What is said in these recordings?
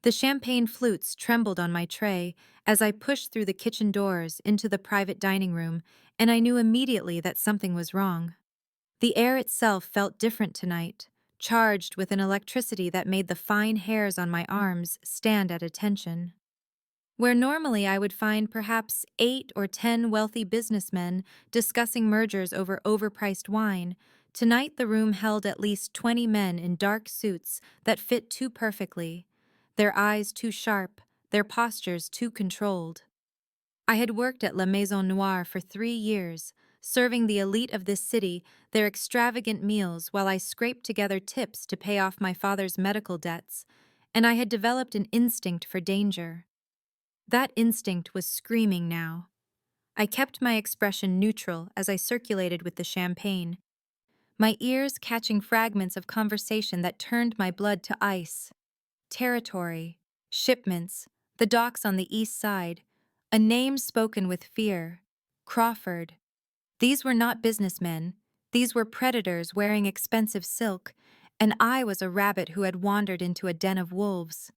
The champagne flutes trembled on my tray as I pushed through the kitchen doors into the private dining room, and I knew immediately that something was wrong. The air itself felt different tonight, charged with an electricity that made the fine hairs on my arms stand at attention. Where normally I would find perhaps 8 or 10 wealthy businessmen discussing mergers over overpriced wine, tonight the room held at least 20 men in dark suits that fit too perfectly, their eyes too sharp, their postures too controlled. I had worked at La Maison Noire for 3 years, serving the elite of this city their extravagant meals while I scraped together tips to pay off my father's medical debts, and I had developed an instinct for danger. That instinct was screaming now. I kept my expression neutral as I circulated with the champagne, my ears catching fragments of conversation that turned my blood to ice. Territory, shipments, the docks on the east side, a name spoken with fear. Crawford. These were not businessmen, these were predators wearing expensive silk, and I was a rabbit who had wandered into a den of wolves.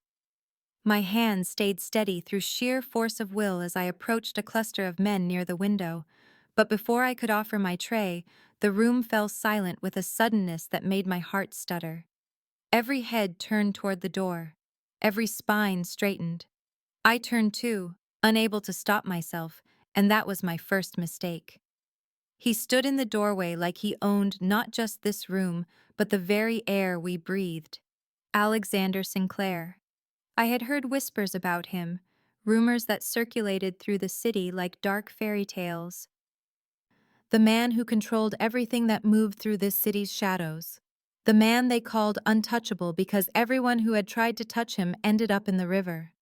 My hand stayed steady through sheer force of will as I approached a cluster of men near the window, but before I could offer my tray, the room fell silent with a suddenness that made my heart stutter. Every head turned toward the door. Every spine straightened. I turned too, unable to stop myself, and that was my first mistake. He stood in the doorway like he owned not just this room, but the very air we breathed. Alexander Sinclair. I had heard whispers about him, rumors that circulated through the city like dark fairy tales. The man who controlled everything that moved through this city's shadows. The man they called untouchable because everyone who had tried to touch him ended up in the river.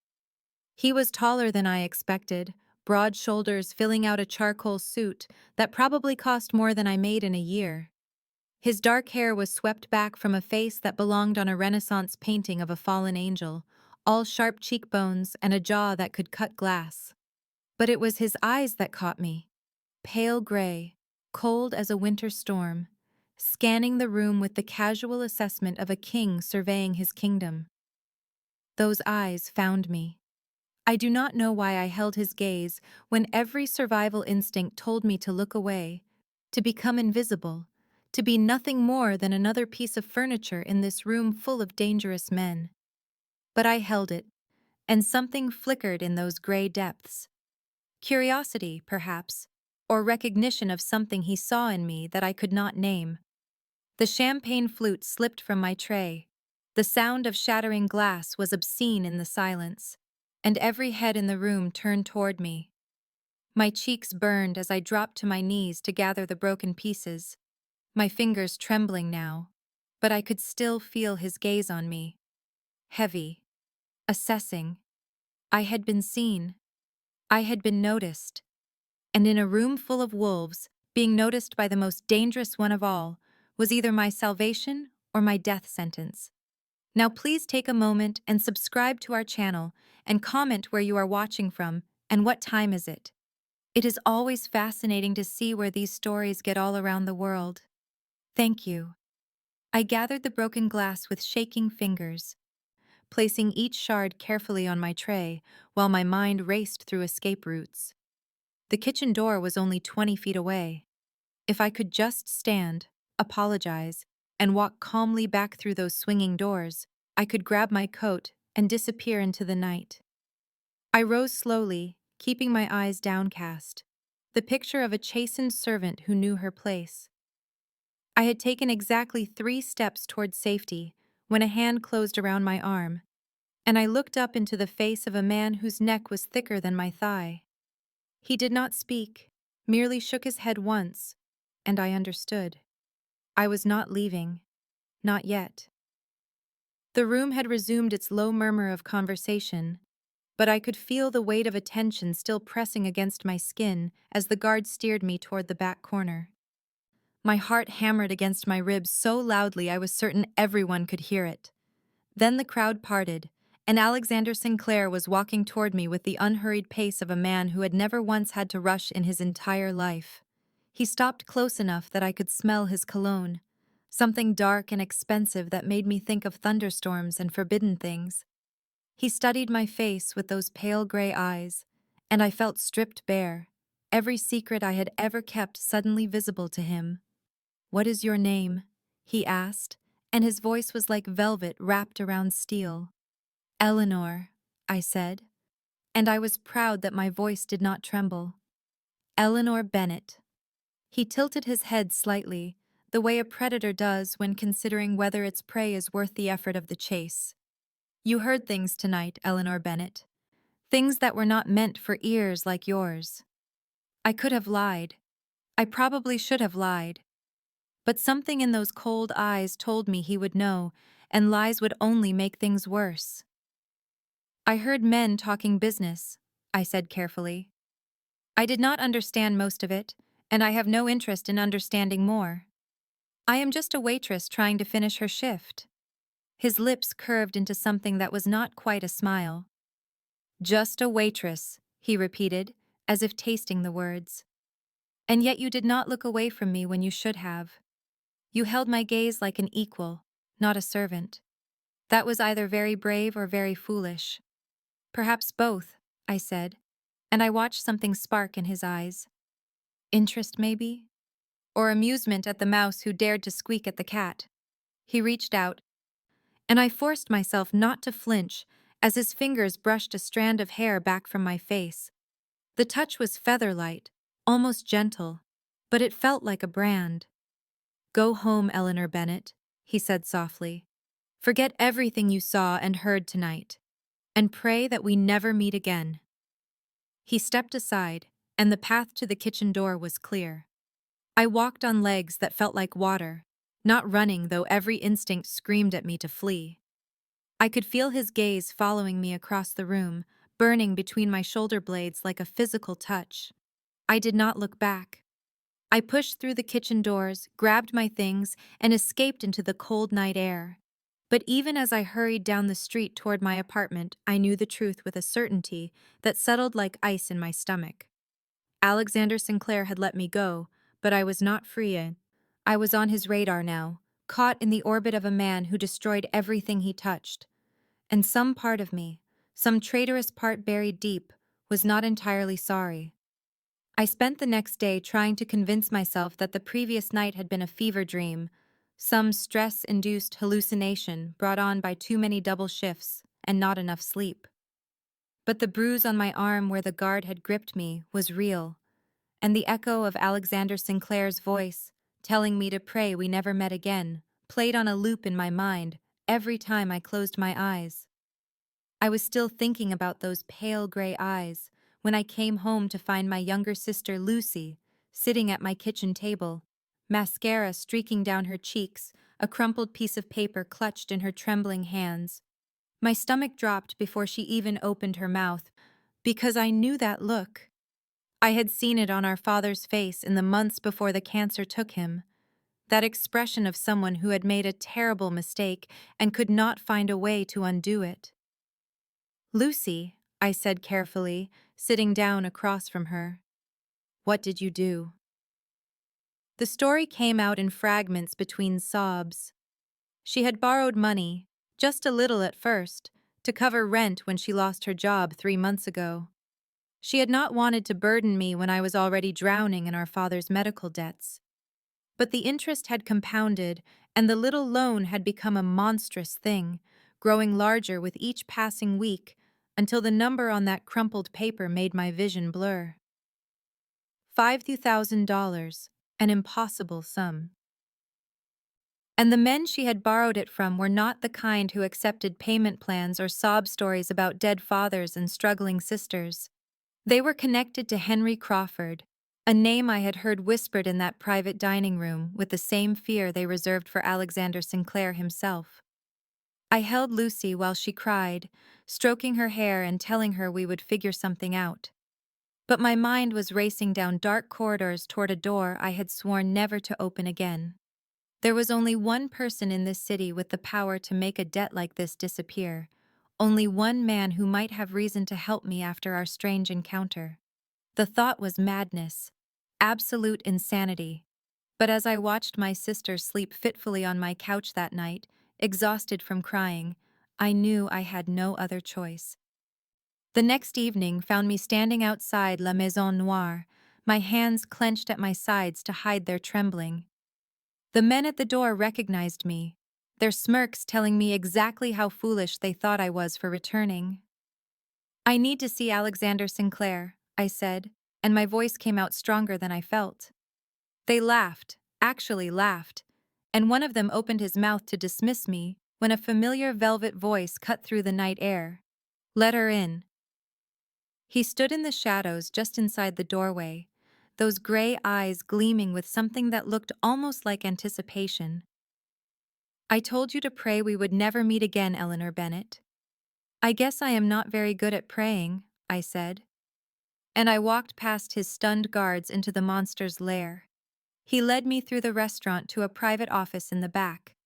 He was taller than I expected, broad shoulders filling out a charcoal suit that probably cost more than I made in a year. His dark hair was swept back from a face that belonged on a Renaissance painting of a fallen angel, all sharp cheekbones and a jaw that could cut glass. But it was his eyes that caught me. Pale gray, cold as a winter storm, scanning the room with the casual assessment of a king surveying his kingdom. Those eyes found me. I do not know why I held his gaze when every survival instinct told me to look away, to become invisible, to be nothing more than another piece of furniture in this room full of dangerous men. But I held it, and something flickered in those gray depths. Curiosity, perhaps, or recognition of something he saw in me that I could not name. The champagne flute slipped from my tray. The sound of shattering glass was obscene in the silence, and every head in the room turned toward me. My cheeks burned as I dropped to my knees to gather the broken pieces, my fingers trembling now, but I could still feel his gaze on me. Heavy. Assessing. I had been seen. I had been noticed. And in a room full of wolves, being noticed by the most dangerous one of all was either my salvation or my death sentence. Now please take a moment and subscribe to our channel and comment where you are watching from and what time is it. It is always fascinating to see where these stories get all around the world. Thank you. I gathered the broken glass with shaking fingers, placing each shard carefully on my tray while my mind raced through escape routes. The kitchen door was only 20 feet away. If I could just stand, apologize, and walk calmly back through those swinging doors, I could grab my coat and disappear into the night. I rose slowly, keeping my eyes downcast, the picture of a chastened servant who knew her place. I had taken exactly 3 steps toward safety when a hand closed around my arm, and I looked up into the face of a man whose neck was thicker than my thigh. He did not speak, merely shook his head once, and I understood. I was not leaving. Not yet. The room had resumed its low murmur of conversation, but I could feel the weight of attention still pressing against my skin as the guard steered me toward the back corner. My heart hammered against my ribs so loudly I was certain everyone could hear it. Then the crowd parted, and Alexander Sinclair was walking toward me with the unhurried pace of a man who had never once had to rush in his entire life. He stopped close enough that I could smell his cologne, something dark and expensive that made me think of thunderstorms and forbidden things. He studied my face with those pale gray eyes, and I felt stripped bare, every secret I had ever kept suddenly visible to him. "What is your name?" he asked, and his voice was like velvet wrapped around steel. "Eleanor," I said, and I was proud that my voice did not tremble. "Eleanor Bennet." He tilted his head slightly, the way a predator does when considering whether its prey is worth the effort of the chase. "You heard things tonight, Eleanor Bennet. Things that were not meant for ears like yours." I could have lied. I probably should have lied. But something in those cold eyes told me he would know, and lies would only make things worse. "I heard men talking business," I said carefully. "I did not understand most of it, and I have no interest in understanding more. I am just a waitress trying to finish her shift." His lips curved into something that was not quite a smile. "Just a waitress," he repeated, as if tasting the words. "And yet you did not look away from me when you should have. You held my gaze like an equal, not a servant. That was either very brave or very foolish." "Perhaps both," I said, and I watched something spark in his eyes. Interest, maybe? Or amusement at the mouse who dared to squeak at the cat. He reached out, and I forced myself not to flinch as his fingers brushed a strand of hair back from my face. The touch was feather-light, almost gentle, but it felt like a brand. "Go home, Eleanor Bennet," he said softly. "Forget everything you saw and heard tonight, and pray that we never meet again." He stepped aside, and the path to the kitchen door was clear. I walked on legs that felt like water, not running though every instinct screamed at me to flee. I could feel his gaze following me across the room, burning between my shoulder blades like a physical touch. I did not look back. I pushed through the kitchen doors, grabbed my things, and escaped into the cold night air. But even as I hurried down the street toward my apartment, I knew the truth with a certainty that settled like ice in my stomach. Alexander Sinclair had let me go, but I was not free. I was on his radar now, caught in the orbit of a man who destroyed everything he touched. And some part of me, some traitorous part buried deep, was not entirely sorry. I spent the next day trying to convince myself that the previous night had been a fever dream, some stress-induced hallucination brought on by too many double shifts and not enough sleep. But the bruise on my arm where the guard had gripped me was real, and the echo of Alexander Sinclair's voice, telling me to pray we never met again, played on a loop in my mind every time I closed my eyes. I was still thinking about those pale gray eyes when I came home to find my younger sister Lucy sitting at my kitchen table, mascara streaking down her cheeks, a crumpled piece of paper clutched in her trembling hands. My stomach dropped before she even opened her mouth, because I knew that look. I had seen it on our father's face in the months before the cancer took him. That expression of someone who had made a terrible mistake and could not find a way to undo it. "Lucy," I said carefully, sitting down across from her. "What did you do?" The story came out in fragments between sobs. She had borrowed money, just a little at first, to cover rent when she lost her job 3 months ago. She had not wanted to burden me when I was already drowning in our father's medical debts. But the interest had compounded, and the little loan had become a monstrous thing, growing larger with each passing week, until the number on that crumpled paper made my vision blur. $50,000, an impossible sum. And the men she had borrowed it from were not the kind who accepted payment plans or sob stories about dead fathers and struggling sisters. They were connected to Henry Crawford, a name I had heard whispered in that private dining room with the same fear they reserved for Alexander Sinclair himself. I held Lucy while she cried, stroking her hair and telling her we would figure something out. But my mind was racing down dark corridors toward a door I had sworn never to open again. There was only one person in this city with the power to make a debt like this disappear, only one man who might have reason to help me after our strange encounter. The thought was madness, absolute insanity. But as I watched my sister sleep fitfully on my couch that night, exhausted from crying, I knew I had no other choice. The next evening found me standing outside La Maison Noire, my hands clenched at my sides to hide their trembling. The men at the door recognized me, their smirks telling me exactly how foolish they thought I was for returning. "I need to see Alexander Sinclair," I said, and my voice came out stronger than I felt. They laughed, actually laughed, and one of them opened his mouth to dismiss me when a familiar velvet voice cut through the night air. "Let her in." He stood in the shadows just inside the doorway, those gray eyes gleaming with something that looked almost like anticipation. "I told you to pray we would never meet again, Eleanor Bennet." "I guess I am not very good at praying," I said. And I walked past his stunned guards into the monster's lair. He led me through the restaurant to a private office in the back.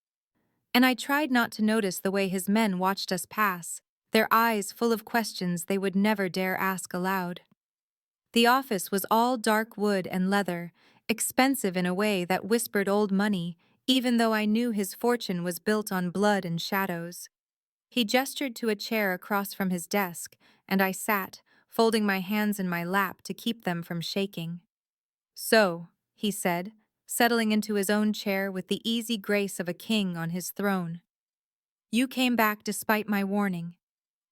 And I tried not to notice the way his men watched us pass, their eyes full of questions they would never dare ask aloud. The office was all dark wood and leather, expensive in a way that whispered old money, even though I knew his fortune was built on blood and shadows. He gestured to a chair across from his desk, and I sat, folding my hands in my lap to keep them from shaking. "So," he said, settling into his own chair with the easy grace of a king on his throne. "You came back despite my warning.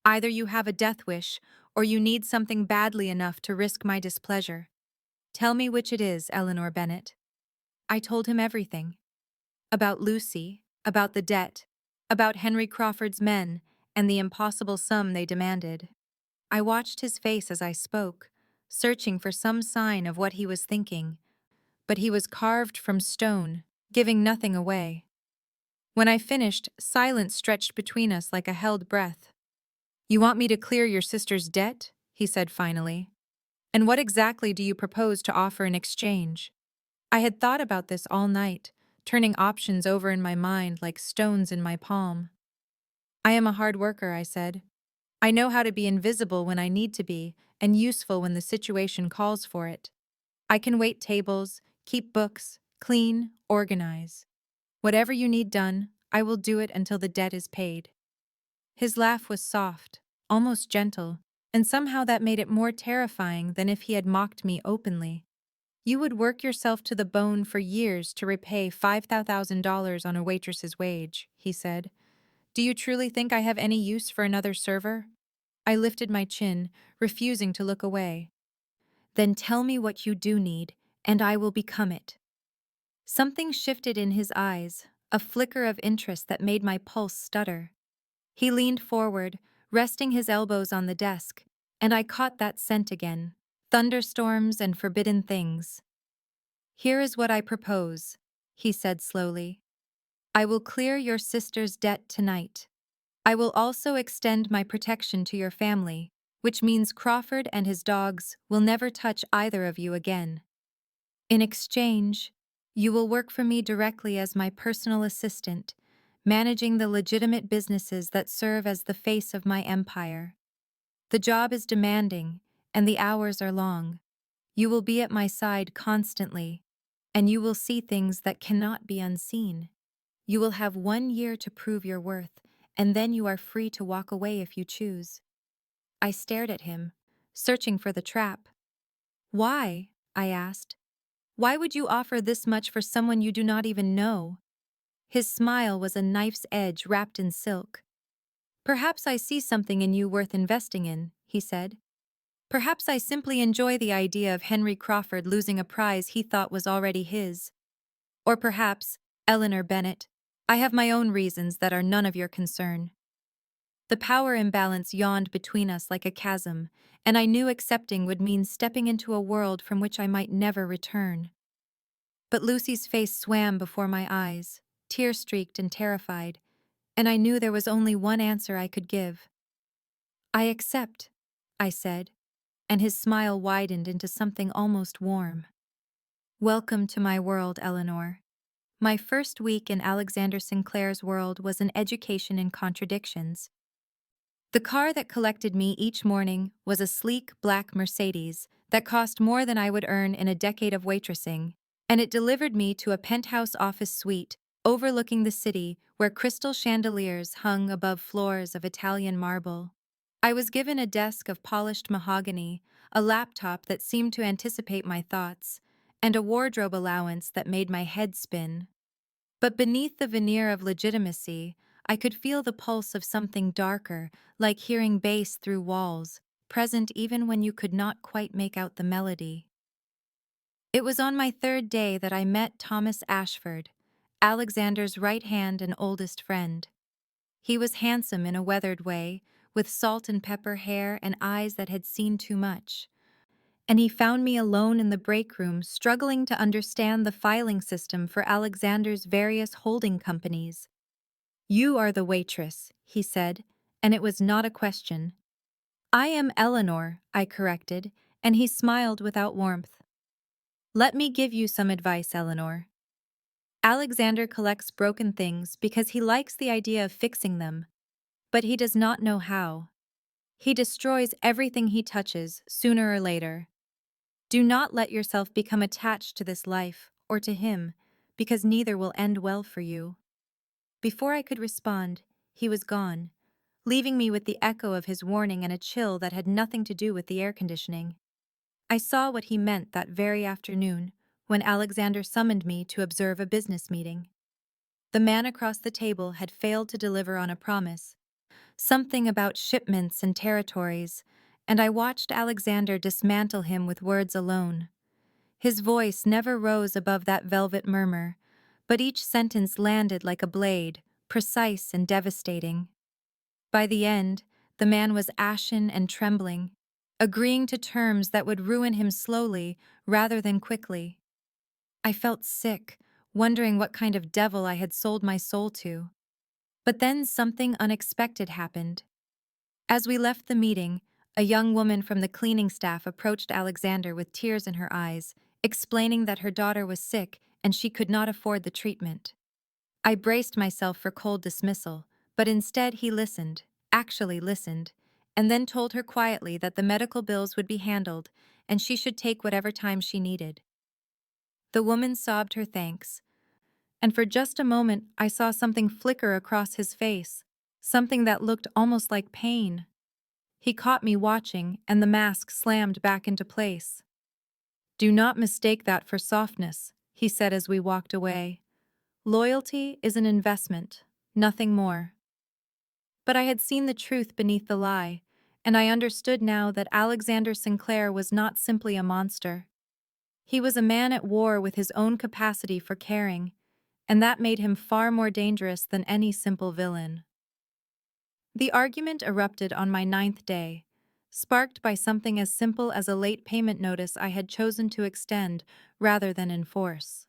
Either you have a death wish, or you need something badly enough to risk my displeasure. Tell me which it is, Eleanor Bennet." I told him everything. About Lucy, about the debt, about Henry Crawford's men, and the impossible sum they demanded. I watched his face as I spoke, searching for some sign of what he was thinking, but he was carved from stone, giving nothing away. When I finished, silence stretched between us like a held breath. "You want me to clear your sister's debt?" he said finally. "And what exactly do you propose to offer in exchange?" I had thought about this all night, turning options over in my mind like stones in my palm. "I am a hard worker," I said. "I know how to be invisible when I need to be, and useful when the situation calls for it. I can wait tables, keep books, clean, organize. Whatever you need done, I will do it until the debt is paid." His laugh was soft, almost gentle, and somehow that made it more terrifying than if he had mocked me openly. "You would work yourself to the bone for years to repay $5,000 on a waitress's wage," he said. "Do you truly think I have any use for another server?" I lifted my chin, refusing to look away. "Then tell me what you do need, and I will become it." Something shifted in his eyes, a flicker of interest that made my pulse stutter. He leaned forward, resting his elbows on the desk, and I caught that scent again: thunderstorms and forbidden things. "Here is what I propose," he said slowly. "I will clear your sister's debt tonight. I will also extend my protection to your family, which means Crawford and his dogs will never touch either of you again. In exchange, you will work for me directly as my personal assistant, managing the legitimate businesses that serve as the face of my empire. The job is demanding, and the hours are long. You will be at my side constantly, and you will see things that cannot be unseen. You will have 1 year to prove your worth, and then you are free to walk away if you choose." I stared at him, searching for the trap. "Why?" I asked. "Why would you offer this much for someone you do not even know?" His smile was a knife's edge wrapped in silk. "Perhaps I see something in you worth investing in," he said. "Perhaps I simply enjoy the idea of Henry Crawford losing a prize he thought was already his. Or perhaps, Eleanor Bennet, I have my own reasons that are none of your concern." The power imbalance yawned between us like a chasm, and I knew accepting would mean stepping into a world from which I might never return. But Lucy's face swam before my eyes, tear-streaked and terrified, and I knew there was only one answer I could give. "I accept," I said, and his smile widened into something almost warm. "Welcome to my world, Eleanor." My first week in Alexander Sinclair's world was an education in contradictions. The car that collected me each morning was a sleek black Mercedes that cost more than I would earn in a decade of waitressing, and it delivered me to a penthouse office suite overlooking the city where crystal chandeliers hung above floors of Italian marble. I was given a desk of polished mahogany, a laptop that seemed to anticipate my thoughts, and a wardrobe allowance that made my head spin. But beneath the veneer of legitimacy, I could feel the pulse of something darker, like hearing bass through walls, present even when you could not quite make out the melody. It was on my third day that I met Thomas Ashford, Alexander's right hand and oldest friend. He was handsome in a weathered way, with salt and pepper hair and eyes that had seen too much. And he found me alone in the break room, struggling to understand the filing system for Alexander's various holding companies. "You are the waitress," he said, and it was not a question. "I am Eleanor," I corrected, and he smiled without warmth. "Let me give you some advice, Eleanor. Alexander collects broken things because he likes the idea of fixing them, but he does not know how. He destroys everything he touches, sooner or later. Do not let yourself become attached to this life, or to him, because neither will end well for you." Before I could respond, he was gone, leaving me with the echo of his warning and a chill that had nothing to do with the air conditioning. I saw what he meant that very afternoon, when Alexander summoned me to observe a business meeting. The man across the table had failed to deliver on a promise, something about shipments and territories, and I watched Alexander dismantle him with words alone. His voice never rose above that velvet murmur, but each sentence landed like a blade, precise and devastating. By the end, the man was ashen and trembling, agreeing to terms that would ruin him slowly rather than quickly. I felt sick, wondering what kind of devil I had sold my soul to. But then something unexpected happened. As we left the meeting, a young woman from the cleaning staff approached Alexander with tears in her eyes, explaining that her daughter was sick and she could not afford the treatment. I braced myself for cold dismissal, but instead he listened, actually listened, and then told her quietly that the medical bills would be handled and she should take whatever time she needed. The woman sobbed her thanks, and for just a moment I saw something flicker across his face, something that looked almost like pain. He caught me watching, and the mask slammed back into place. "Do not mistake that for softness," he said as we walked away. "Loyalty is an investment, nothing more." But I had seen the truth beneath the lie, and I understood now that Alexander Sinclair was not simply a monster. He was a man at war with his own capacity for caring, and that made him far more dangerous than any simple villain. The argument erupted on my 9th day, sparked by something as simple as a late payment notice I had chosen to extend rather than enforce.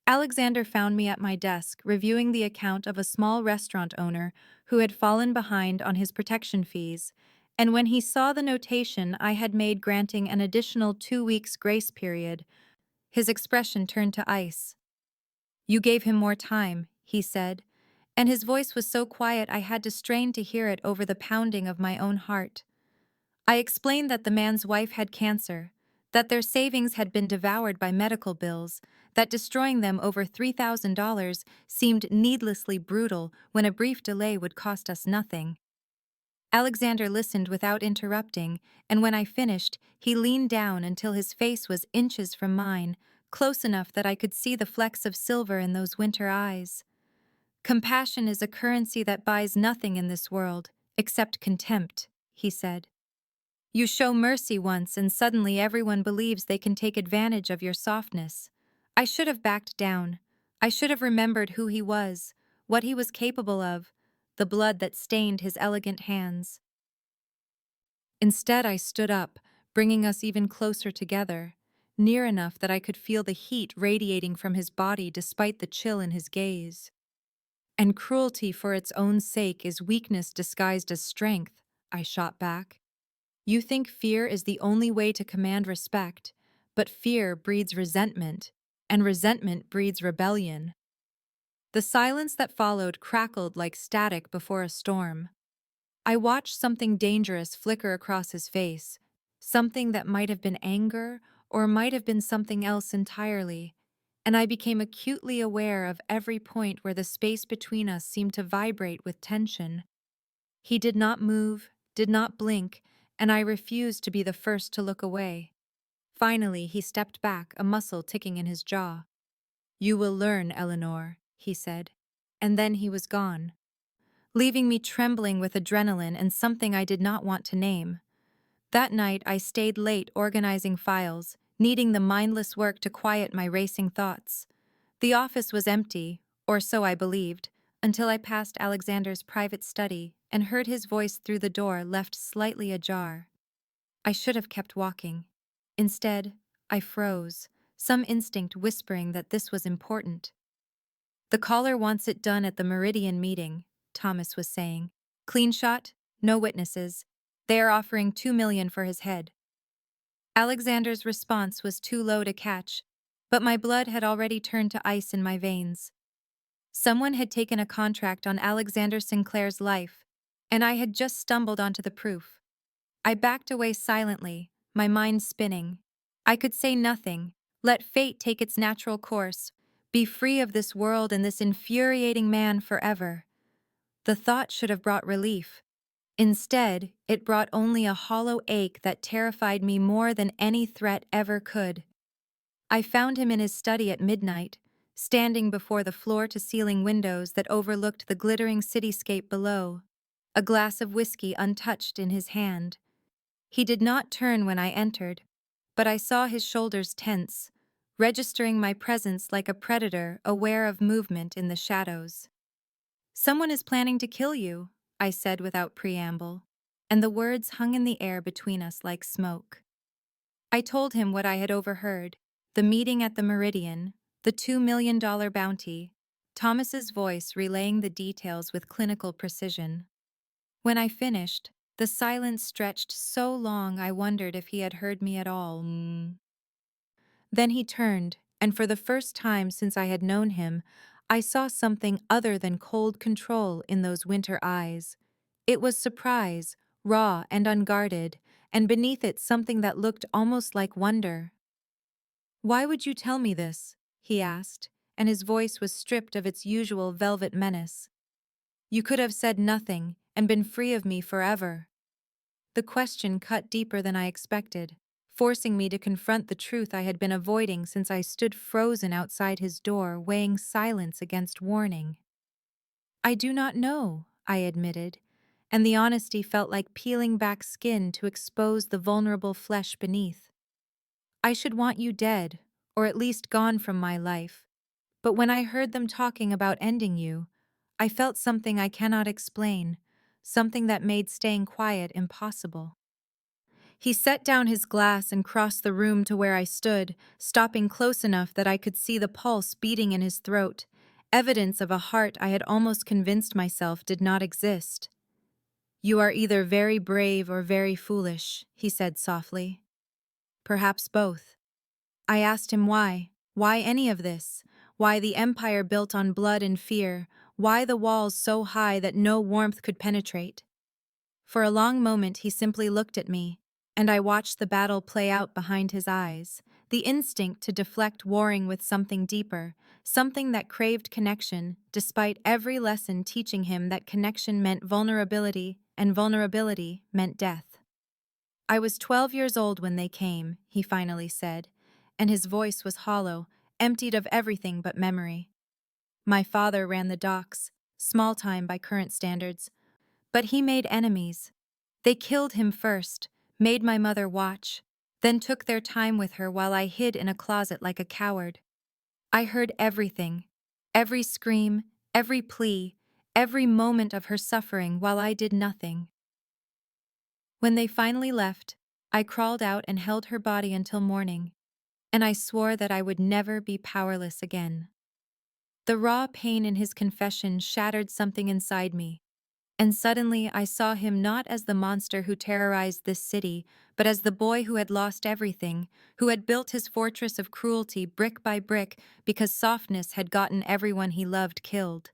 Alexander found me at my desk reviewing the account of a small restaurant owner who had fallen behind on his protection fees, and when he saw the notation I had made granting an additional 2 weeks grace period, his expression turned to ice. "You gave him more time," he said, and his voice was so quiet I had to strain to hear it over the pounding of my own heart. I explained that the man's wife had cancer, that their savings had been devoured by medical bills, that destroying them over $3,000 seemed needlessly brutal when a brief delay would cost us nothing. Alexander listened without interrupting, and when I finished, he leaned down until his face was inches from mine, close enough that I could see the flecks of silver in those winter eyes. "Compassion is a currency that buys nothing in this world, except contempt," he said. "You show mercy once and suddenly everyone believes they can take advantage of your softness. I should have backed down. I should have remembered who he was, what he was capable of, the blood that stained his elegant hands. Instead, I stood up, bringing us even closer together, near enough that I could feel the heat radiating from his body despite the chill in his gaze. And cruelty for its own sake is weakness disguised as strength," I shot back. "You think fear is the only way to command respect, but fear breeds resentment, and resentment breeds rebellion." The silence that followed crackled like static before a storm. I watched something dangerous flicker across his face, something that might have been anger or might have been something else entirely, and I became acutely aware of every point where the space between us seemed to vibrate with tension. He did not move, did not blink, and I refused to be the first to look away. Finally, he stepped back, a muscle ticking in his jaw. "You will learn, Eleanor," he said. And then he was gone, leaving me trembling with adrenaline and something I did not want to name. That night, I stayed late organizing files, needing the mindless work to quiet my racing thoughts. The office was empty, or so I believed, until I passed Alexander's private study and heard his voice through the door left slightly ajar. I should have kept walking. Instead, I froze, some instinct whispering that this was important. "The caller wants it done at the Meridian meeting," Thomas was saying. "Clean shot, no witnesses. They are offering $2 million for his head." Alexander's response was too low to catch, but my blood had already turned to ice in my veins. Someone had taken a contract on Alexander Sinclair's life, and I had just stumbled onto the proof. I backed away silently, my mind spinning. I could say nothing, let fate take its natural course, be free of this world and this infuriating man forever. The thought should have brought relief. Instead, it brought only a hollow ache that terrified me more than any threat ever could. I found him in his study at midnight, standing before the floor-to-ceiling windows that overlooked the glittering cityscape below, a glass of whiskey untouched in his hand. He did not turn when I entered, but I saw his shoulders tense, registering my presence like a predator aware of movement in the shadows. "Someone is planning to kill you," I said without preamble, and the words hung in the air between us like smoke. I told him what I had overheard, the meeting at the Meridian, the $2 million bounty, Thomas's voice relaying the details with clinical precision. When I finished, the silence stretched so long I wondered if he had heard me at all. Then he turned, and for the first time since I had known him, I saw something other than cold control in those winter eyes. It was surprise, raw and unguarded, and beneath it something that looked almost like wonder. "Why would you tell me this?" he asked, and his voice was stripped of its usual velvet menace. "You could have said nothing and been free of me forever." The question cut deeper than I expected, forcing me to confront the truth I had been avoiding since I stood frozen outside his door, weighing silence against warning. "I do not know," I admitted, and the honesty felt like peeling back skin to expose the vulnerable flesh beneath. "I should want you dead, or at least gone from my life. But when I heard them talking about ending you, I felt something I cannot explain, something that made staying quiet impossible." He set down his glass and crossed the room to where I stood, stopping close enough that I could see the pulse beating in his throat, evidence of a heart I had almost convinced myself did not exist. "You are either very brave or very foolish," he said softly. "Perhaps both." I asked him why. Why any of this? Why the empire built on blood and fear? Why the walls so high that no warmth could penetrate? For a long moment he simply looked at me, and I watched the battle play out behind his eyes, the instinct to deflect warring with something deeper, something that craved connection, despite every lesson teaching him that connection meant vulnerability, and vulnerability meant death. "I was 12 years old when they came," he finally said, and his voice was hollow, emptied of everything but memory. "My father ran the docks, small time by current standards, but he made enemies. They killed him first, made my mother watch, then took their time with her while I hid in a closet like a coward. I heard everything, every scream, every plea, every moment of her suffering while I did nothing. When they finally left, I crawled out and held her body until morning, and I swore that I would never be powerless again." The raw pain in his confession shattered something inside me, and suddenly I saw him not as the monster who terrorized this city, but as the boy who had lost everything, who had built his fortress of cruelty brick by brick because softness had gotten everyone he loved killed.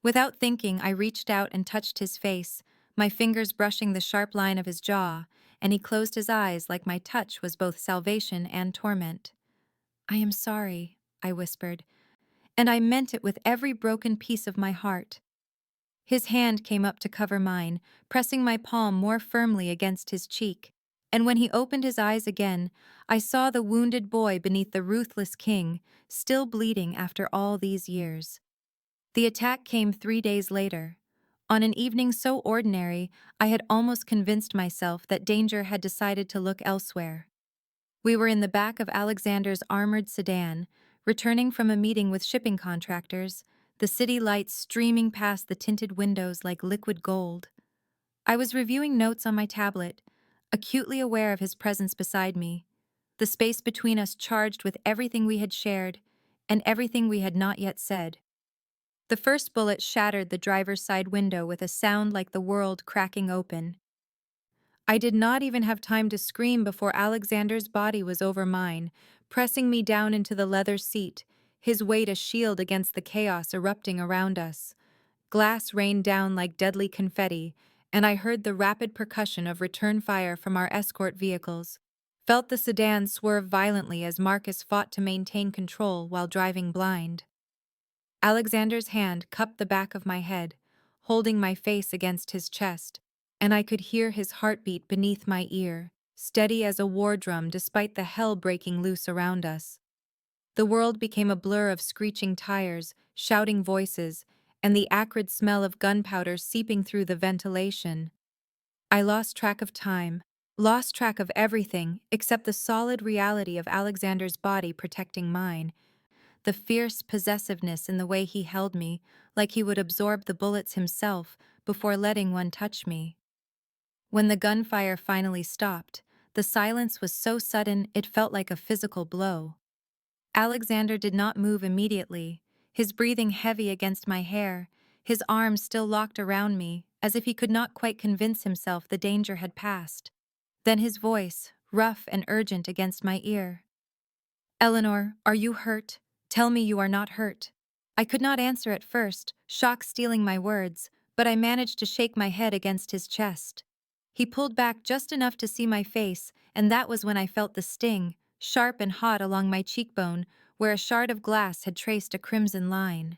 Without thinking, I reached out and touched his face, my fingers brushing the sharp line of his jaw, and he closed his eyes like my touch was both salvation and torment. "I am sorry," I whispered, and I meant it with every broken piece of my heart. His hand came up to cover mine, pressing my palm more firmly against his cheek. And when he opened his eyes again, I saw the wounded boy beneath the ruthless king, still bleeding after all these years. The attack came 3 days later. On an evening so ordinary, I had almost convinced myself that danger had decided to look elsewhere. We were in the back of Alexander's armored sedan, returning from a meeting with shipping contractors, the city lights streaming past the tinted windows like liquid gold. I was reviewing notes on my tablet, acutely aware of his presence beside me, the space between us charged with everything we had shared and everything we had not yet said. The first bullet shattered the driver's side window with a sound like the world cracking open. I did not even have time to scream before Alexander's body was over mine, pressing me down into the leather seat, his weight a shield against the chaos erupting around us. Glass rained down like deadly confetti, and I heard the rapid percussion of return fire from our escort vehicles, felt the sedan swerve violently as Marcus fought to maintain control while driving blind. Alexander's hand cupped the back of my head, holding my face against his chest, and I could hear his heartbeat beneath my ear, steady as a war drum despite the hell breaking loose around us. The world became a blur of screeching tires, shouting voices, and the acrid smell of gunpowder seeping through the ventilation. I lost track of time, lost track of everything except the solid reality of Alexander's body protecting mine, the fierce possessiveness in the way he held me, like he would absorb the bullets himself before letting one touch me. When the gunfire finally stopped, the silence was so sudden it felt like a physical blow. Alexander did not move immediately, his breathing heavy against my hair, his arms still locked around me, as if he could not quite convince himself the danger had passed. Then his voice, rough and urgent against my ear. "Eleanor, are you hurt? Tell me you are not hurt." I could not answer at first, shock stealing my words, but I managed to shake my head against his chest. He pulled back just enough to see my face, and that was when I felt the sting, sharp and hot along my cheekbone, where a shard of glass had traced a crimson line.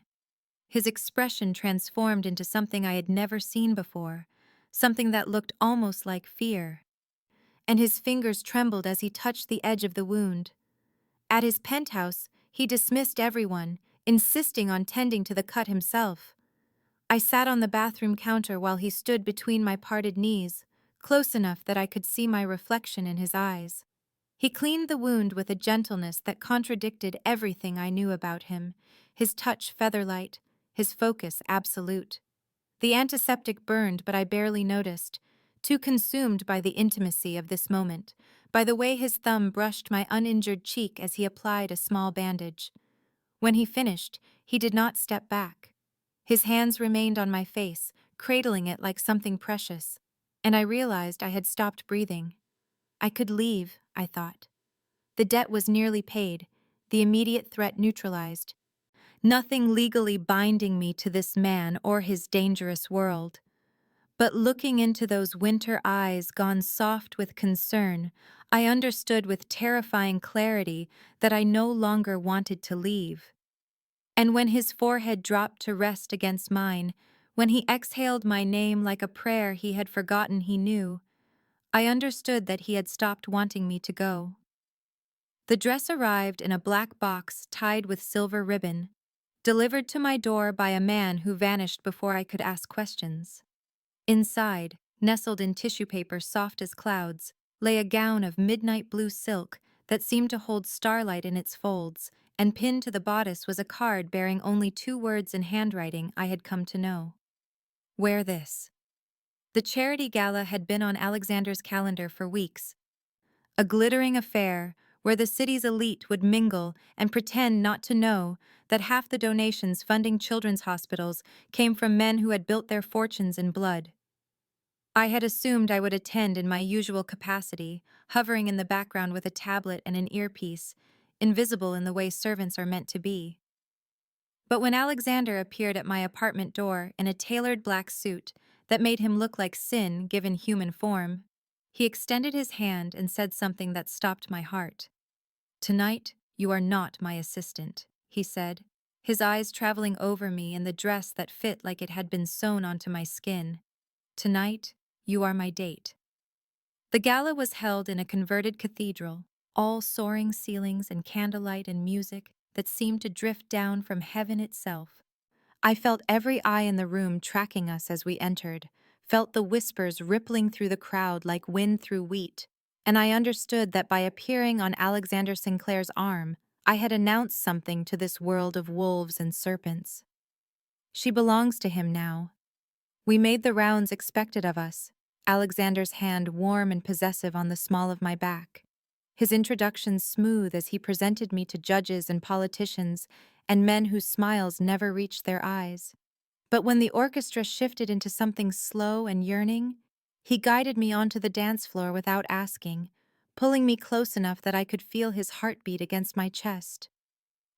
His expression transformed into something I had never seen before, something that looked almost like fear. And his fingers trembled as he touched the edge of the wound. At his penthouse, he dismissed everyone, insisting on tending to the cut himself. I sat on the bathroom counter while he stood between my parted knees, close enough that I could see my reflection in his eyes. He cleaned the wound with a gentleness that contradicted everything I knew about him, his touch feather-light, his focus absolute. The antiseptic burned, but I barely noticed, too consumed by the intimacy of this moment, by the way his thumb brushed my uninjured cheek as he applied a small bandage. When he finished, he did not step back. His hands remained on my face, cradling it like something precious, and I realized I had stopped breathing. I could leave, I thought. The debt was nearly paid, the immediate threat neutralized. Nothing legally binding me to this man or his dangerous world. But looking into those winter eyes gone soft with concern, I understood with terrifying clarity that I no longer wanted to leave. And when his forehead dropped to rest against mine, when he exhaled my name like a prayer he had forgotten he knew, I understood that he had stopped wanting me to go. The dress arrived in a black box tied with silver ribbon, delivered to my door by a man who vanished before I could ask questions. Inside, nestled in tissue paper soft as clouds, lay a gown of midnight blue silk that seemed to hold starlight in its folds, and pinned to the bodice was a card bearing only 2 words in handwriting I had come to know. Wear this. The charity gala had been on Alexander's calendar for weeks. A glittering affair where the city's elite would mingle and pretend not to know that half the donations funding children's hospitals came from men who had built their fortunes in blood. I had assumed I would attend in my usual capacity, hovering in the background with a tablet and an earpiece, invisible in the way servants are meant to be. But when Alexander appeared at my apartment door in a tailored black suit that made him look like sin given human form, he extended his hand and said something that stopped my heart. "Tonight, you are not my assistant." he said, his eyes traveling over me in the dress that fit like it had been sewn onto my skin. Tonight, you are my date. The gala was held in a converted cathedral, all soaring ceilings and candlelight and music that seemed to drift down from heaven itself. I felt every eye in the room tracking us as we entered, felt the whispers rippling through the crowd like wind through wheat, and I understood that by appearing on Alexander Sinclair's arm, I had announced something to this world of wolves and serpents. She belongs to him now. We made the rounds expected of us, Alexander's hand warm and possessive on the small of my back, his introduction smooth as he presented me to judges and politicians and men whose smiles never reached their eyes. But when the orchestra shifted into something slow and yearning, he guided me onto the dance floor without asking, pulling me close enough that I could feel his heartbeat against my chest.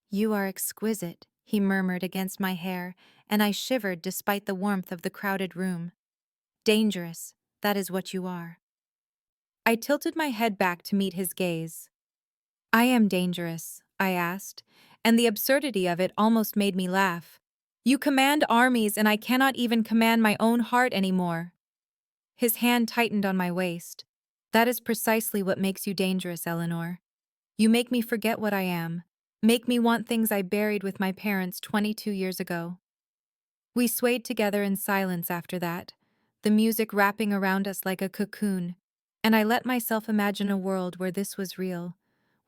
"You are exquisite," he murmured against my hair, and I shivered despite the warmth of the crowded room. "Dangerous, that is what you are." I tilted my head back to meet his gaze. "I am dangerous," I asked, and the absurdity of it almost made me laugh. "You command armies and I cannot even command my own heart anymore." His hand tightened on my waist. "That is precisely what makes you dangerous, Eleanor. You make me forget what I am, make me want things I buried with my parents 22 years ago." We swayed together in silence after that, the music wrapping around us like a cocoon, and I let myself imagine a world where this was real,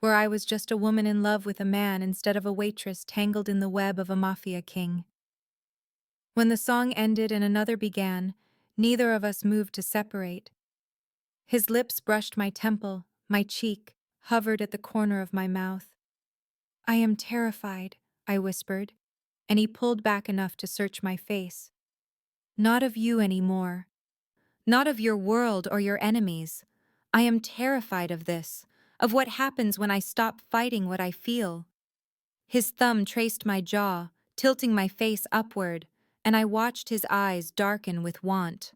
where I was just a woman in love with a man instead of a waitress tangled in the web of a mafia king. When the song ended and another began, neither of us moved to separate. His lips brushed my temple, my cheek, hovered at the corner of my mouth. "I am terrified," I whispered, and he pulled back enough to search my face. "Not of you anymore. Not of your world or your enemies. I am terrified of this, of what happens when I stop fighting what I feel." His thumb traced my jaw, tilting my face upward, and I watched his eyes darken with want.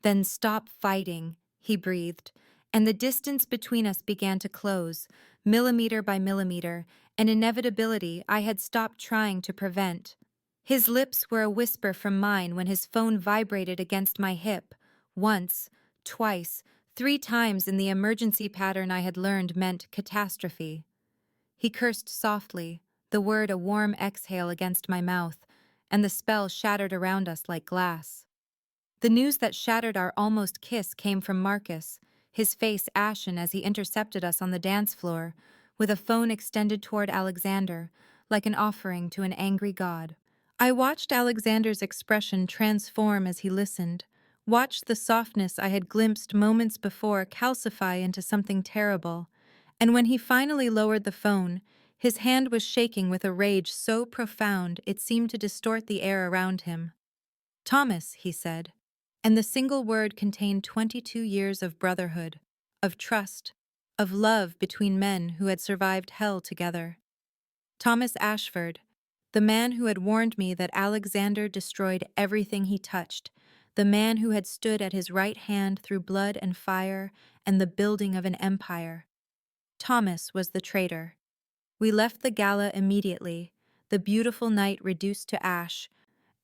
"Then stop fighting," he breathed, and the distance between us began to close, millimeter by millimeter, an inevitability I had stopped trying to prevent. His lips were a whisper from mine when his phone vibrated against my hip, once, twice, 3 times in the emergency pattern I had learned meant catastrophe. He cursed softly, the word a warm exhale against my mouth, and the spell shattered around us like glass. The news that shattered our almost kiss came from Marcus, his face ashen as he intercepted us on the dance floor, with a phone extended toward Alexander, like an offering to an angry god. I watched Alexander's expression transform as he listened, watched the softness I had glimpsed moments before calcify into something terrible, and when he finally lowered the phone, his hand was shaking with a rage so profound it seemed to distort the air around him. "Thomas," he said, and the single word contained 22 years of brotherhood, of trust, of love between men who had survived hell together. Thomas Ashford, the man who had warned me that Alexander destroyed everything he touched, the man who had stood at his right hand through blood and fire and the building of an empire. Thomas was the traitor. We left the gala immediately, the beautiful night reduced to ash,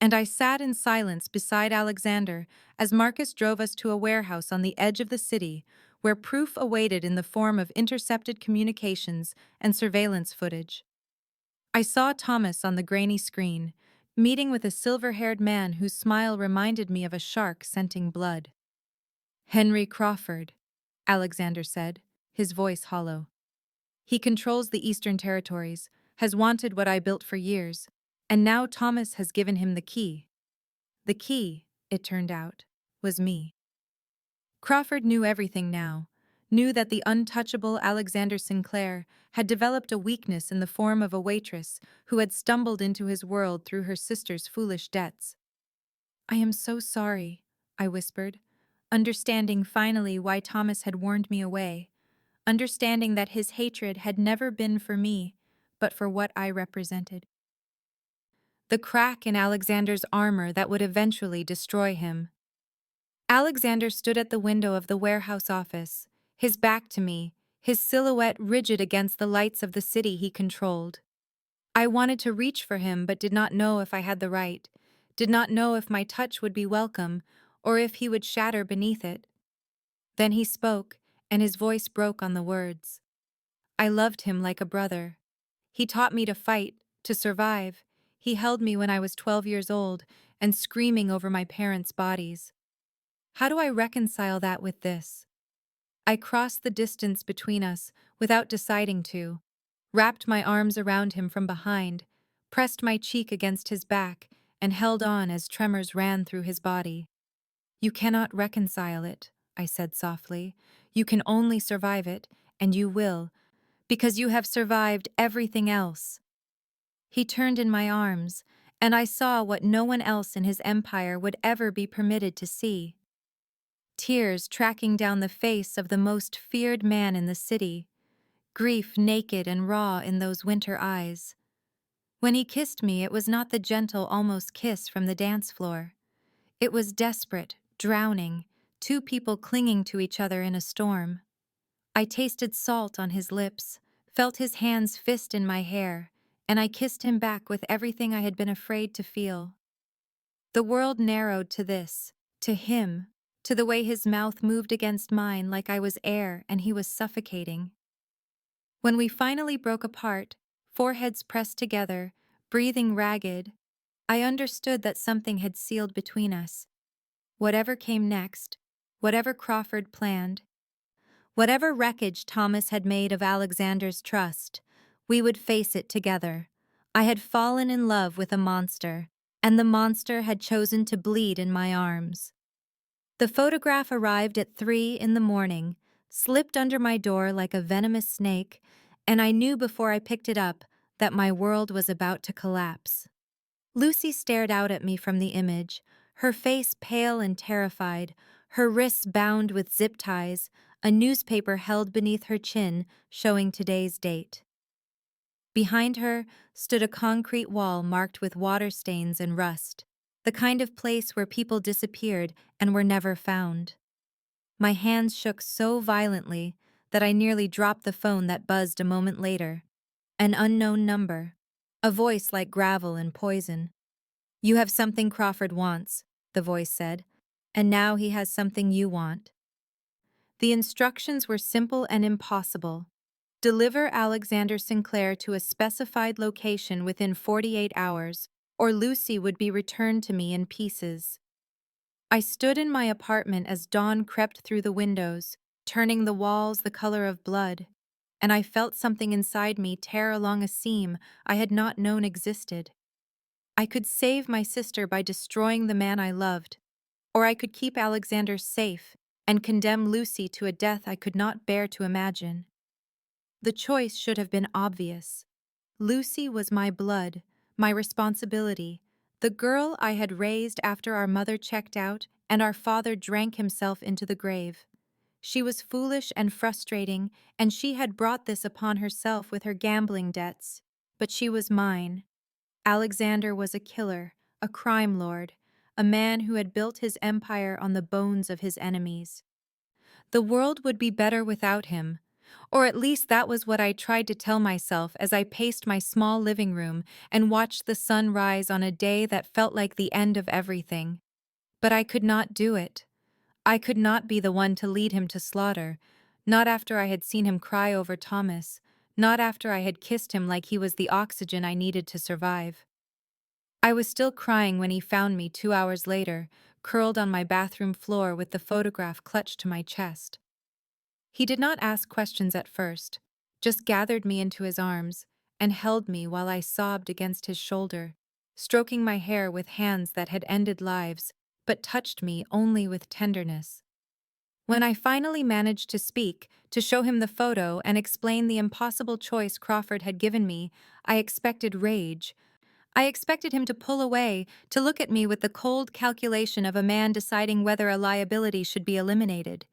and I sat in silence beside Alexander as Marcus drove us to a warehouse on the edge of the city where proof awaited in the form of intercepted communications and surveillance footage. I saw Thomas on the grainy screen, meeting with a silver-haired man whose smile reminded me of a shark scenting blood. "Henry Crawford," Alexander said, his voice hollow. "He controls the Eastern Territories, has wanted what I built for years, and now Thomas has given him the key." The key, it turned out, was me. Crawford knew everything now, knew that the untouchable Alexander Sinclair had developed a weakness in the form of a waitress who had stumbled into his world through her sister's foolish debts. "I am so sorry," I whispered, understanding finally why Thomas had warned me away, understanding that his hatred had never been for me, but for what I represented. The crack in Alexander's armor that would eventually destroy him. Alexander stood at the window of the warehouse office, his back to me, his silhouette rigid against the lights of the city he controlled. I wanted to reach for him but did not know if I had the right, did not know if my touch would be welcome or if he would shatter beneath it. Then he spoke, and his voice broke on the words. I loved him like a brother. He taught me to fight, to survive. He held me when I was 12 years old and screaming over my parents' bodies. How do I reconcile that with this? I crossed the distance between us without deciding to, wrapped my arms around him from behind, pressed my cheek against his back, and held on as tremors ran through his body. You cannot reconcile it, I said softly. You can only survive it, and you will, because you have survived everything else. He turned in my arms, and I saw what no one else in his empire would ever be permitted to see. Tears tracking down the face of the most feared man in the city, grief naked and raw in those winter eyes. When he kissed me, it was not the gentle, almost kiss from the dance floor. It was desperate, drowning, two people clinging to each other in a storm. I tasted salt on his lips, felt his hands fist in my hair, and I kissed him back with everything I had been afraid to feel. The world narrowed to this, to him, to the way his mouth moved against mine like I was air and he was suffocating. When we finally broke apart, foreheads pressed together, breathing ragged, I understood that something had sealed between us. Whatever came next, whatever Crawford planned, whatever wreckage Thomas had made of Alexander's trust, we would face it together. I had fallen in love with a monster, and the monster had chosen to bleed in my arms. The photograph arrived at 3 in the morning, slipped under my door like a venomous snake, and I knew before I picked it up that my world was about to collapse. Lucy stared out at me from the image, her face pale and terrified, her wrists bound with zip ties, a newspaper held beneath her chin showing today's date. Behind her stood a concrete wall marked with water stains and rust, the kind of place where people disappeared and were never found. My hands shook so violently that I nearly dropped the phone that buzzed a moment later. An unknown number, a voice like gravel and poison. You have something Crawford wants, the voice said, and now he has something you want. The instructions were simple and impossible. Deliver Alexander Sinclair to a specified location within 48 hours, or Lucy would be returned to me in pieces. I stood in my apartment as dawn crept through the windows, turning the walls the color of blood, and I felt something inside me tear along a seam I had not known existed. I could save my sister by destroying the man I loved, or I could keep Alexander safe and condemn Lucy to a death I could not bear to imagine. The choice should have been obvious. Lucy was my blood, my responsibility, the girl I had raised after our mother checked out and our father drank himself into the grave. She was foolish and frustrating, and she had brought this upon herself with her gambling debts. But she was mine. Alexander was a killer, a crime lord, a man who had built his empire on the bones of his enemies. The world would be better without him, or at least that was what I tried to tell myself as I paced my small living room and watched the sun rise on a day that felt like the end of everything. But I could not do it. I could not be the one to lead him to slaughter, not after I had seen him cry over Thomas, not after I had kissed him like he was the oxygen I needed to survive. I was still crying when he found me 2 hours later, curled on my bathroom floor with the photograph clutched to my chest. He did not ask questions at first, just gathered me into his arms and held me while I sobbed against his shoulder, stroking my hair with hands that had ended lives, but touched me only with tenderness. When I finally managed to speak, to show him the photo and explain the impossible choice Crawford had given me, I expected rage. I expected him to pull away, to look at me with the cold calculation of a man deciding whether a liability should be eliminated.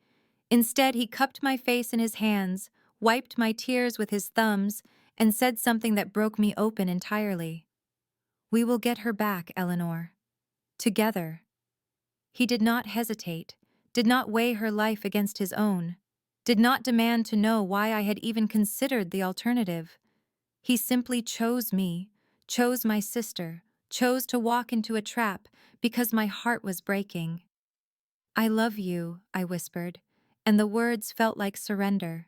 Instead, he cupped my face in his hands, wiped my tears with his thumbs, and said something that broke me open entirely. We will get her back, Eleanor. Together. He did not hesitate, did not weigh her life against his own, did not demand to know why I had even considered the alternative. He simply chose me, chose my sister, chose to walk into a trap because my heart was breaking. I love you, I whispered, and the words felt like surrender.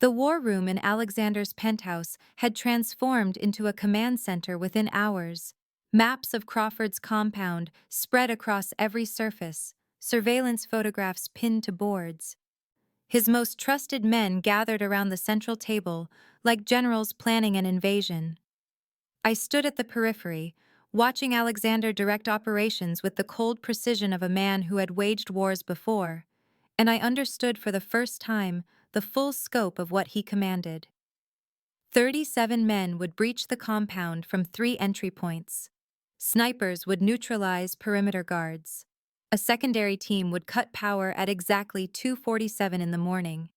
The war room in Alexander's penthouse had transformed into a command center within hours. Maps of Crawford's compound spread across every surface, surveillance photographs pinned to boards. His most trusted men gathered around the central table, like generals planning an invasion. I stood at the periphery, watching Alexander direct operations with the cold precision of a man who had waged wars before, and I understood for the first time the full scope of what he commanded. 37 men would breach the compound from 3 entry points. Snipers would neutralize perimeter guards. A secondary team would cut power at exactly 2:47 in the morning.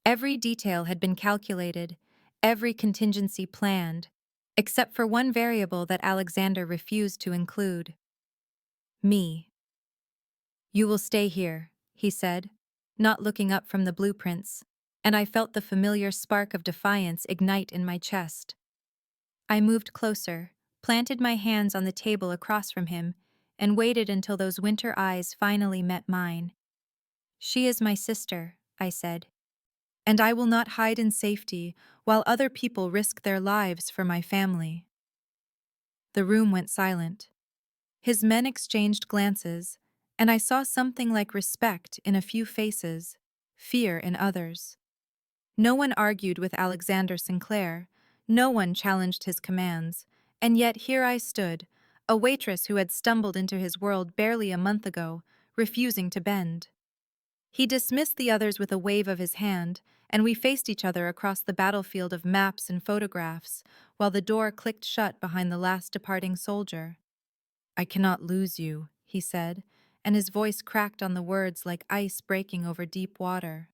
Every detail had been calculated, every contingency planned, except for one variable that Alexander refused to include. Me. You will stay here, he said, not looking up from the blueprints, and I felt the familiar spark of defiance ignite in my chest. I moved closer, planted my hands on the table across from him, and waited until those winter eyes finally met mine. She is my sister, I said, and I will not hide in safety while other people risk their lives for my family. The room went silent. His men exchanged glances, and I saw something like respect in a few faces, fear in others. No one argued with Alexander Sinclair, no one challenged his commands, and yet here I stood, a waitress who had stumbled into his world barely a month ago, refusing to bend. He dismissed the others with a wave of his hand, and we faced each other across the battlefield of maps and photographs, while the door clicked shut behind the last departing soldier. I cannot lose you, he said, and his voice cracked on the words like ice breaking over deep water.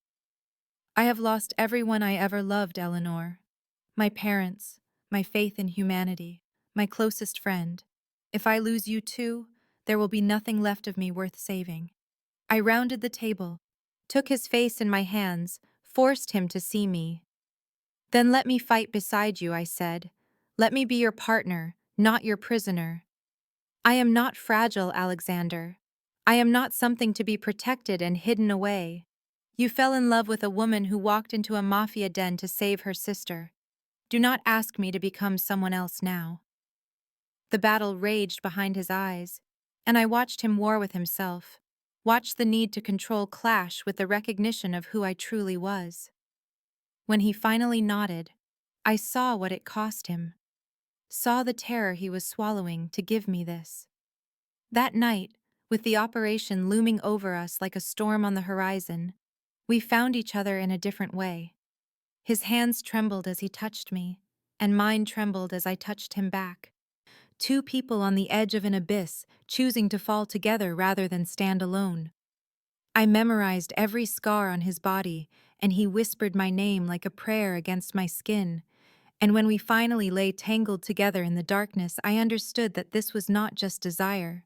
I have lost everyone I ever loved, Eleanor. My parents, my faith in humanity, my closest friend. If I lose you too, there will be nothing left of me worth saving. I rounded the table, took his face in my hands, forced him to see me. Then let me fight beside you, I said. Let me be your partner, not your prisoner. I am not fragile, Alexander. I am not something to be protected and hidden away. You fell in love with a woman who walked into a mafia den to save her sister. Do not ask me to become someone else now. The battle raged behind his eyes, and I watched him war with himself, watched the need to control clash with the recognition of who I truly was. When he finally nodded, I saw what it cost him, saw the terror he was swallowing to give me this. That night, with the operation looming over us like a storm on the horizon, we found each other in a different way. His hands trembled as he touched me, and mine trembled as I touched him back. Two people on the edge of an abyss, choosing to fall together rather than stand alone. I memorized every scar on his body, and he whispered my name like a prayer against my skin. And when we finally lay tangled together in the darkness, I understood that this was not just desire.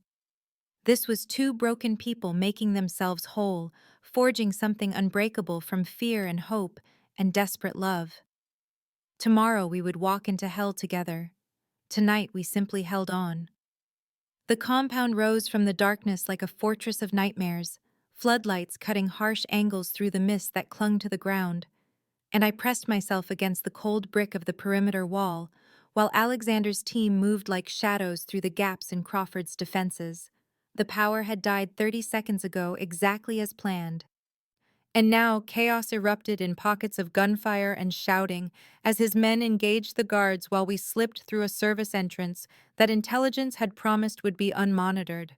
This was two broken people making themselves whole, forging something unbreakable from fear and hope and desperate love. Tomorrow we would walk into hell together. Tonight we simply held on. The compound rose from the darkness like a fortress of nightmares, floodlights cutting harsh angles through the mist that clung to the ground, and I pressed myself against the cold brick of the perimeter wall, while Alexander's team moved like shadows through the gaps in Crawford's defenses. The power had died 30 seconds ago, exactly as planned. And now chaos erupted in pockets of gunfire and shouting as his men engaged the guards while we slipped through a service entrance that intelligence had promised would be unmonitored.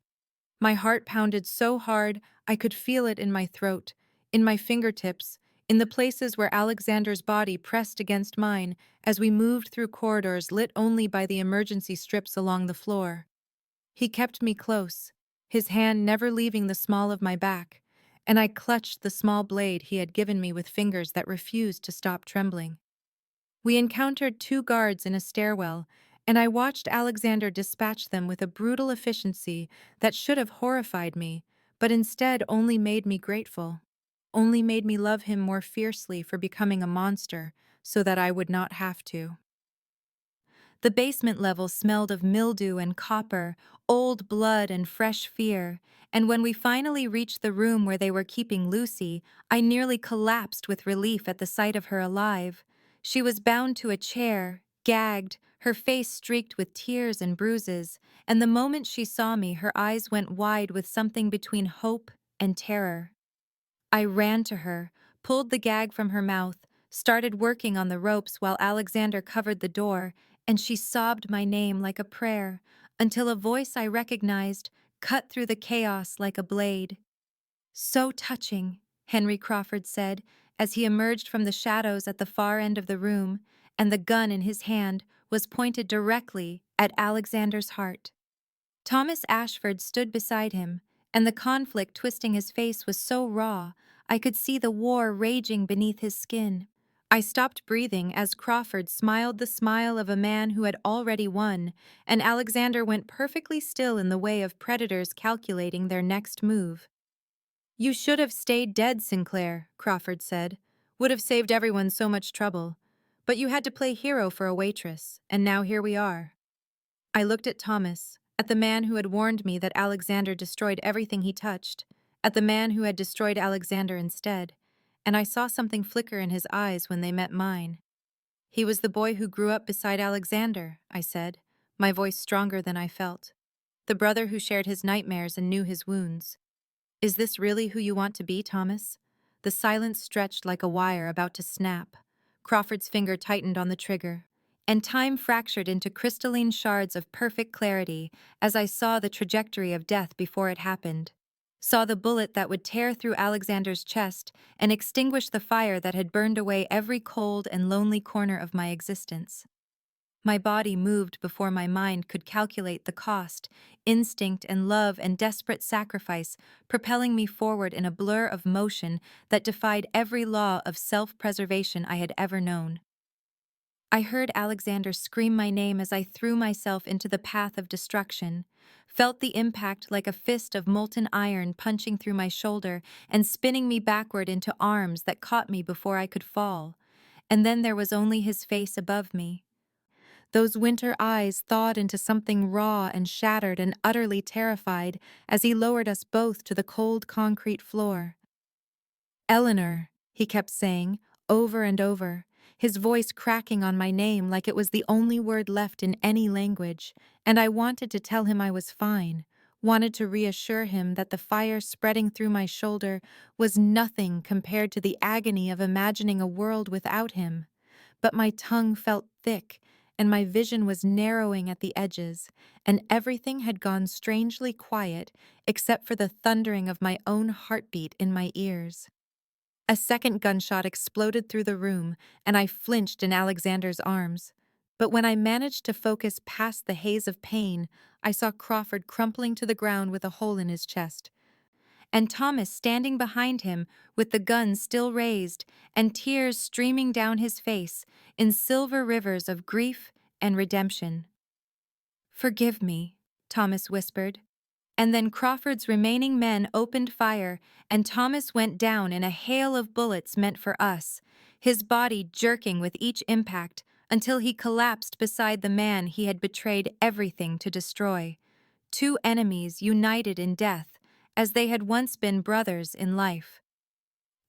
My heart pounded so hard I could feel it in my throat, in my fingertips, in the places where Alexander's body pressed against mine as we moved through corridors lit only by the emergency strips along the floor. He kept me close, his hand never leaving the small of my back, and I clutched the small blade he had given me with fingers that refused to stop trembling. We encountered two guards in a stairwell, and I watched Alexander dispatch them with a brutal efficiency that should have horrified me, but instead only made me grateful, only made me love him more fiercely for becoming a monster so that I would not have to. The basement level smelled of mildew and copper, old blood and fresh fear, and when we finally reached the room where they were keeping Lucy, I nearly collapsed with relief at the sight of her alive. She was bound to a chair, gagged, her face streaked with tears and bruises, and the moment she saw me, her eyes went wide with something between hope and terror. I ran to her, pulled the gag from her mouth, started working on the ropes while Alexander covered the door, and she sobbed my name like a prayer, until a voice I recognized cut through the chaos like a blade. "So touching," Henry Crawford said, as he emerged from the shadows at the far end of the room, and the gun in his hand was pointed directly at Alexander's heart. Thomas Ashford stood beside him, and the conflict twisting his face was so raw, I could see the war raging beneath his skin. I stopped breathing as Crawford smiled the smile of a man who had already won, and Alexander went perfectly still in the way of predators calculating their next move. "You should have stayed dead, Sinclair," Crawford said. "Would have saved everyone so much trouble. But you had to play hero for a waitress, and now here we are." I looked at Thomas, at the man who had warned me that Alexander destroyed everything he touched, at the man who had destroyed Alexander instead, and I saw something flicker in his eyes when they met mine. "He was the boy who grew up beside Alexander," I said, my voice stronger than I felt. "The brother who shared his nightmares and knew his wounds. Is this really who you want to be, Thomas?" The silence stretched like a wire about to snap. Crawford's finger tightened on the trigger, and time fractured into crystalline shards of perfect clarity as I saw the trajectory of death before it happened. Saw the bullet that would tear through Alexander's chest and extinguish the fire that had burned away every cold and lonely corner of my existence. My body moved before my mind could calculate the cost, instinct and love and desperate sacrifice propelling me forward in a blur of motion that defied every law of self-preservation I had ever known. I heard Alexander scream my name as I threw myself into the path of destruction, felt the impact like a fist of molten iron punching through my shoulder and spinning me backward into arms that caught me before I could fall, and then there was only his face above me. Those winter eyes thawed into something raw and shattered and utterly terrified as he lowered us both to the cold concrete floor. "Eleanor," he kept saying, over and over, his voice cracking on my name like it was the only word left in any language, and I wanted to tell him I was fine, wanted to reassure him that the fire spreading through my shoulder was nothing compared to the agony of imagining a world without him. But my tongue felt thick, and my vision was narrowing at the edges, and everything had gone strangely quiet except for the thundering of my own heartbeat in my ears. A second gunshot exploded through the room, and I flinched in Alexander's arms. But when I managed to focus past the haze of pain, I saw Crawford crumpling to the ground with a hole in his chest, and Thomas standing behind him with the gun still raised and tears streaming down his face in silver rivers of grief and redemption. "Forgive me," Thomas whispered. And then Crawford's remaining men opened fire, and Thomas went down in a hail of bullets meant for us, his body jerking with each impact until he collapsed beside the man he had betrayed everything to destroy. Two enemies united in death, as they had once been brothers in life.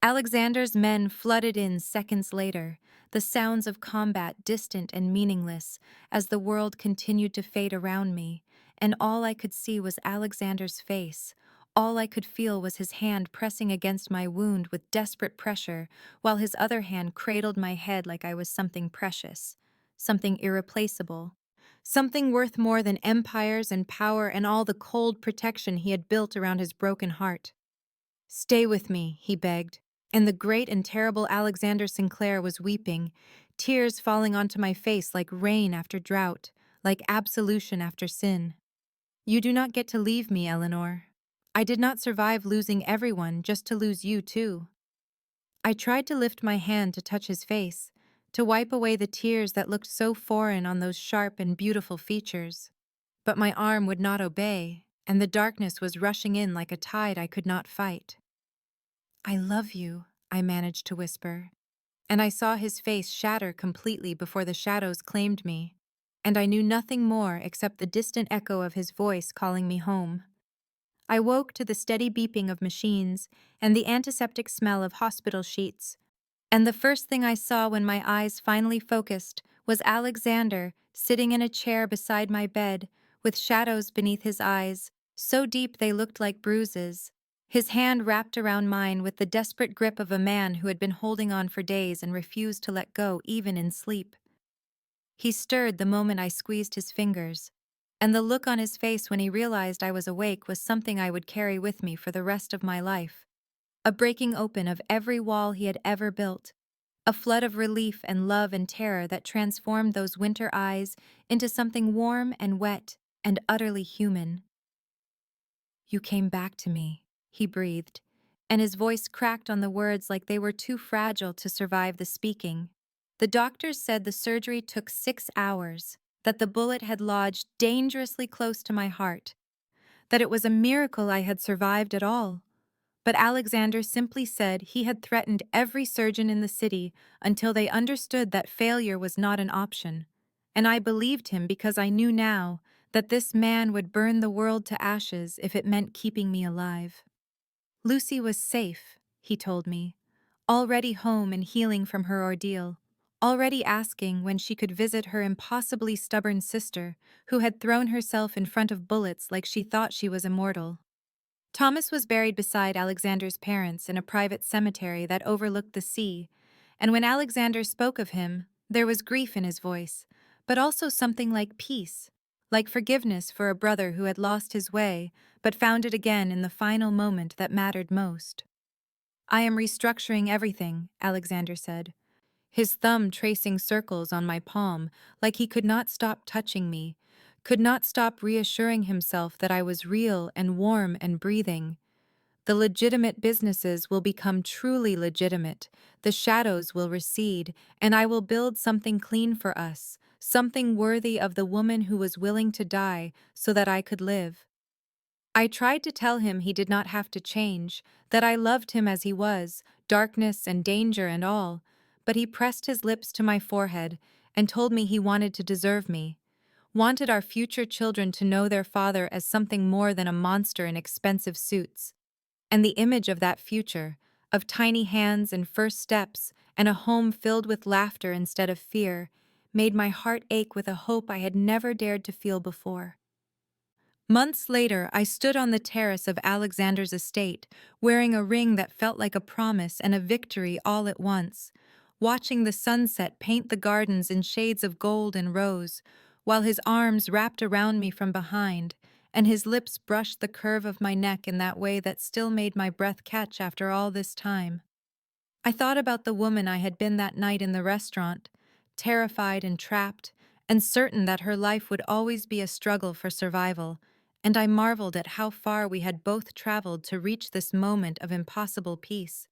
Alexander's men flooded in seconds later, the sounds of combat distant and meaningless as the world continued to fade around me, and all I could see was Alexander's face. All I could feel was his hand pressing against my wound with desperate pressure, while his other hand cradled my head like I was something precious, something irreplaceable, something worth more than empires and power and all the cold protection he had built around his broken heart. "Stay with me," he begged, and the great and terrible Alexander Sinclair was weeping, tears falling onto my face like rain after drought, like absolution after sin. "You do not get to leave me, Eleanor. I did not survive losing everyone just to lose you too." I tried to lift my hand to touch his face, to wipe away the tears that looked so foreign on those sharp and beautiful features. But my arm would not obey, and the darkness was rushing in like a tide I could not fight. "I love you," I managed to whisper, and I saw his face shatter completely before the shadows claimed me. and I knew nothing more except the distant echo of his voice calling me home. I woke to the steady beeping of machines and the antiseptic smell of hospital sheets, and the first thing I saw when my eyes finally focused was Alexander sitting in a chair beside my bed, with shadows beneath his eyes, so deep they looked like bruises. His hand wrapped around mine with the desperate grip of a man who had been holding on for days and refused to let go even in sleep. He stirred the moment I squeezed his fingers, and the look on his face when he realized I was awake was something I would carry with me for the rest of my life. A breaking open of every wall he had ever built, a flood of relief and love and terror that transformed those winter eyes into something warm and wet and utterly human. "You came back to me," he breathed, and his voice cracked on the words like they were too fragile to survive the speaking. The doctors said the surgery took 6 hours, that the bullet had lodged dangerously close to my heart, that it was a miracle I had survived at all. But Alexander simply said he had threatened every surgeon in the city until they understood that failure was not an option. And I believed him because I knew now that this man would burn the world to ashes if it meant keeping me alive. Lucy was safe, he told me, already home and healing from her ordeal, already asking when she could visit her impossibly stubborn sister who had thrown herself in front of bullets like she thought she was immortal. Thomas was buried beside Alexander's parents in a private cemetery that overlooked the sea, and when Alexander spoke of him, there was grief in his voice, but also something like peace, like forgiveness for a brother who had lost his way, but found it again in the final moment that mattered most. "I am restructuring everything," Alexander said, his thumb tracing circles on my palm like he could not stop touching me, could not stop reassuring himself that I was real and warm and breathing. "The legitimate businesses will become truly legitimate, the shadows will recede, and I will build something clean for us, something worthy of the woman who was willing to die so that I could live." I tried to tell him he did not have to change, that I loved him as he was, darkness and danger and all, but he pressed his lips to my forehead and told me he wanted to deserve me, wanted our future children to know their father as something more than a monster in expensive suits. And the image of that future, of tiny hands and first steps, and a home filled with laughter instead of fear, made my heart ache with a hope I had never dared to feel before. Months later, I stood on the terrace of Alexander's estate, wearing a ring that felt like a promise and a victory all at once, watching the sunset paint the gardens in shades of gold and rose, while his arms wrapped around me from behind, and his lips brushed the curve of my neck in that way that still made my breath catch after all this time. I thought about the woman I had been that night in the restaurant, terrified and trapped, and certain that her life would always be a struggle for survival, and I marveled at how far we had both traveled to reach this moment of impossible peace.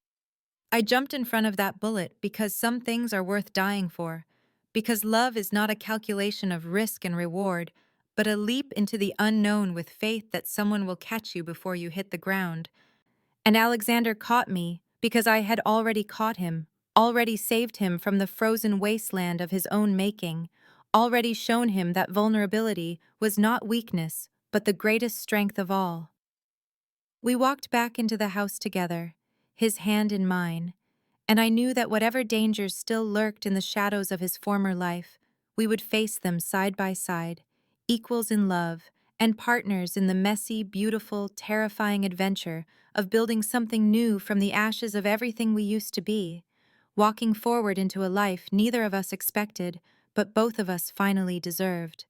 I jumped in front of that bullet because some things are worth dying for, because love is not a calculation of risk and reward, but a leap into the unknown with faith that someone will catch you before you hit the ground. And Alexander caught me because I had already caught him, already saved him from the frozen wasteland of his own making, already shown him that vulnerability was not weakness, but the greatest strength of all. We walked back into the house together, his hand in mine, and I knew that whatever dangers still lurked in the shadows of his former life, we would face them side by side, equals in love, and partners in the messy, beautiful, terrifying adventure of building something new from the ashes of everything we used to be, walking forward into a life neither of us expected, but both of us finally deserved.